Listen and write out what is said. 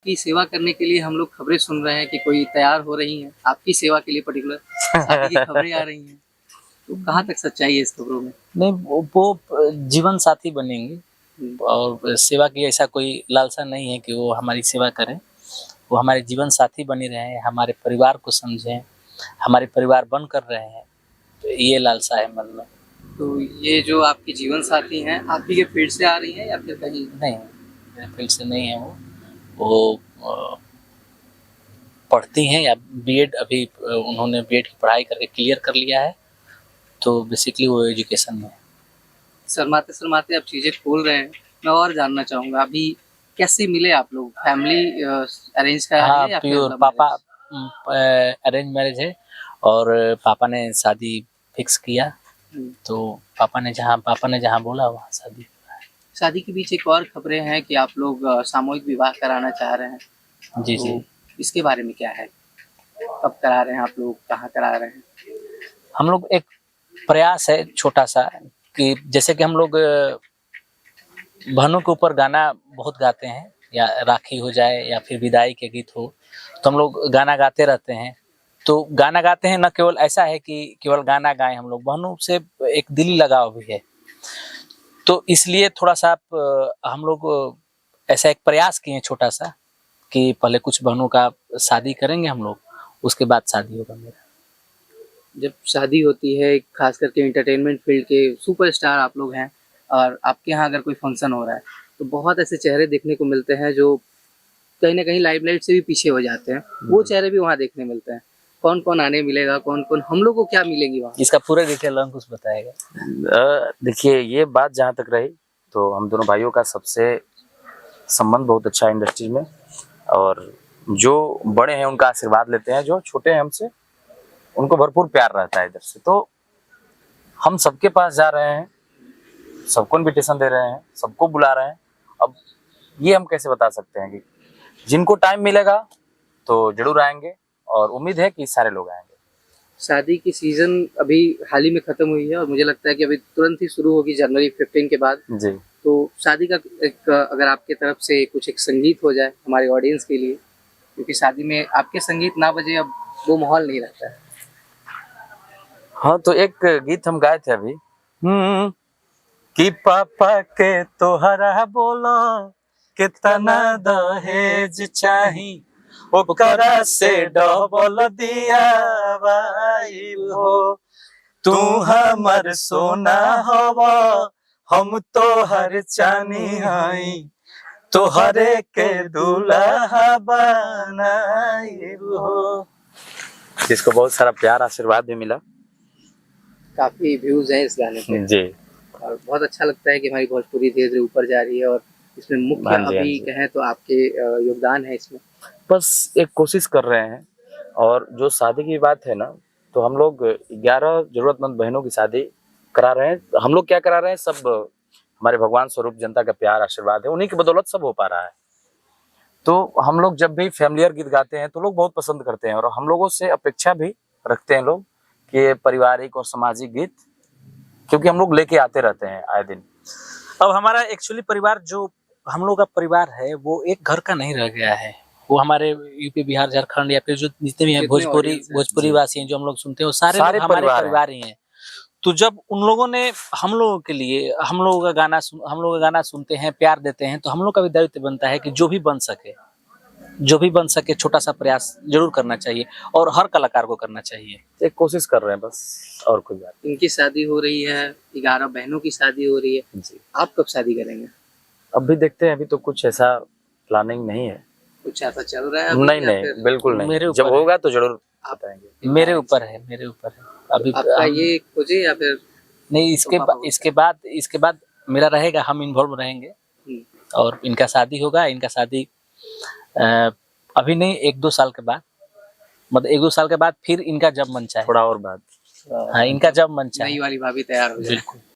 की सेवा करने के लिए हम लोग खबरें सुन रहे हैं कि कोई तैयार हो रही हैं, आपकी सेवा के लिए पर्टिकुलर शादी की खबरें आ रही हैं, तो कहाँ तक सच्चाई है इस खबरों में? नहीं, वो जीवन साथी बनेंगे हुँ, और सेवा की ऐसा कोई लालसा नहीं है कि वो हमारी सेवा करें। वो हमारे जीवन साथी बने रहें, हमारे परिवार को समझें, हमारे परिवार बनकर रहे हैं, तो ये लालसा है मन में। तो ये जो आपकी जीवन साथी हैं, आप ही के फील्ड से आ रही हैं या फिर कहीं? नहीं, मेरे फील्ड से नहीं है वो पढ़ती हैं या बीएड अभी उन्होंने बीएड की पढ़ाई करके क्लियर कर लिया है, तो बेसिकली वो एजुकेशन में है। शर्माते-शर्माते आप चीज़ें खोल रहे हैं, मैं और जानना चाहूँगा अभी कैसे मिले आप लोग? फैमिली अरेंज करा रही हाँ, है या फिर प्योर लव पापा मैरिज? अरेंज मैरिज है और पापा ने शादी फिक्स किया, हुँ, तो पापा ने जहाँ बोला वहाँ शादी। शादी के बीच एक और खबरें हैं कि आप लोग सामूहिक विवाह कराना चाह रहे हैं, जी, जी। तो इसके बारे में क्या है? कब करा रहे हैं आप लोग? कहाँ करा रहे हैं? हम लोग एक प्रयास है छोटा-सा कि जैसे कि हम लोग बहनों के ऊपर गाना बहुत गाते हैं या राखी हो जाए या फिर विदाई के गीत हो, तो हम लोग गाना गाते रहते हैं। तो गाना गाते हैं न केवल ऐसा है कि केवल गाना गाएँ हम लोग, बहनों से एक दिली लगाव भी है। तो इसलिए थोड़ा-सा हम लोग ऐसा एक प्रयास किए छोटा-सा कि पहले कुछ बहनों का शादी करेंगे हम लोग, उसके बाद शादी होगा मेरा। जब शादी होती है, खास करके एंटरटेनमेंट फील्ड के सुपरस्टार आप लोग हैं और आपके यहाँ अगर कोई फंक्शन हो रहा है, तो बहुत ऐसे चेहरे देखने को मिलते हैं जो कहीं न कहीं लाइमलाइट से भी पीछे हो जाते हैं। वो चेहरे भी वहाँ देखने मिलते हैं। कौन-कौन आने मिलेगा? कौन-कौन हम लोग को क्या मिलेंगी वहाँ? इसका पूरा डिटेल अंकुश बताएगा। देखिए ये बात जहाँ तक रही तो हम दोनों भाइयों का सबसे संबंध बहुत अच्छा है इंडस्ट्री में और जो बड़े हैं उनका आशीर्वाद लेते हैं, जो छोटे हैं हमसे उनको भरपूर प्यार रहता है इधर से। तो हम सबके पास जा रहे हैं, सबको इन्विटेशन दे रहे हैं, सबको बुला रहे हैं। अब ये हम कैसे बता सकते हैं कि जिनको टाइम मिलेगा तो जरूर आएंगे और उम्मीद है कि सारे लोग आएंगे। शादी की सीज़न अभी हाल ही में खत्म हुई है और मुझे लगता है कि अभी तुरंत ही शुरू होगी जनवरी 15 के बाद। जी, तो शादी का एक अगर आपके तरफ से कुछ एक संगीत हो जाए हमारे ऑडियंस के लिए, क्योंकि शादी में आपके संगीत ना बजे अब वो माहौल नहीं रहता है। हाँ तो एक गीत हम गाए थे अभी कि पापा के तोहरा बोला कितना दहेज चाही ओकरा से डबल दिया हो तू हमर सोना हवा हम तोहर चानी हई तोहरे के दूल्हा बनाइब हो। जिसको बहुत सारा प्यार आशीर्वाद भी मिला। काफ़ी व्यूज़ हैं इस गाने पे जी और बहुत अच्छा लगता है कि हमारी भोजपुरी धीरे-धीरे ऊपर जा रही है और इसमें मुख्य हाँ जी, हाँ अभी जी। कहें तो आपके योगदान है इसमें। बस एक कोशिश कर रहे हैं और जो शादी की बात है ना तो हम लोग 11 जरूरतमंद बहनों की शादी करा रहे हैं। हम लोग क्या करा रहे हैं, सब हमारे भगवान स्वरूप जनता का प्यार आशीर्वाद है, उन्हीं की बदौलत सब हो पा रहा है। तो हम लोग जब भी फैमिलियर गीत गाते हैं तो लोग बहुत पसंद करते हैं और हम लोगों से अपेक्षा भी रखते हैं लोग कि पारिवारिक और सामाजिक गीत, क्योंकि हम लोग लेके आते रहते हैं आए दिन। अब हमारा एक्चुअली परिवार जो हम लोग का परिवार है वो एक घर का नहीं रह गया है। वो हमारे यूपी, बिहार, झारखंड या फिर जो जितने भी हैं जितने audience हैं। भोजपुरी वासी हैं जो हम लोग सुनते हैं वो सारे सारे लोग हमारे परिवार हैं। परिवार ही हैं। तो जब उन लोगों ने हम लोगों के लिए हम लोगों का गाना सुनते हैं, प्यार देते हैं, तो हम लोग का भी दायित्व बनता है कि जो भी बन सके छोटा-सा प्रयास ज़रूर करना चाहिए और हर कलाकार को करना चाहिए। एक कोशिश कर रहे हैं बस, और कोई बात इनकी शादी हो रही है, 11 बहनों की शादी हो रही है। नहीं। जी आप कब शादी करेंगे? अब भी देखते हैं, अभी तो कुछ ऐसा प्लानिंग नहीं है। कुछ ऐसा चल रहा है अभी नहीं या नहीं फिर बिल्कुल नहीं, मेरे जब ऊपर होगा तो जरूर आप बताएंगे। मेरे ऊपर है अभी आपका ये खोजे या फिर नहीं, तो पापा इसके बाद मेरा रहेगा, हम इन्वॉल्व रहेंगे हुँ, और इनका शादी होगा। इनका शादी अभी नहीं, 1-2 साल के बाद, मतलब 1-2 साल के बाद फिर इनका जब मन चाहे। थोड़ा और बात हाँ, इनका जब मन चाहे। नई वाली भाभी तैयार हो जाए। बिल्कुल।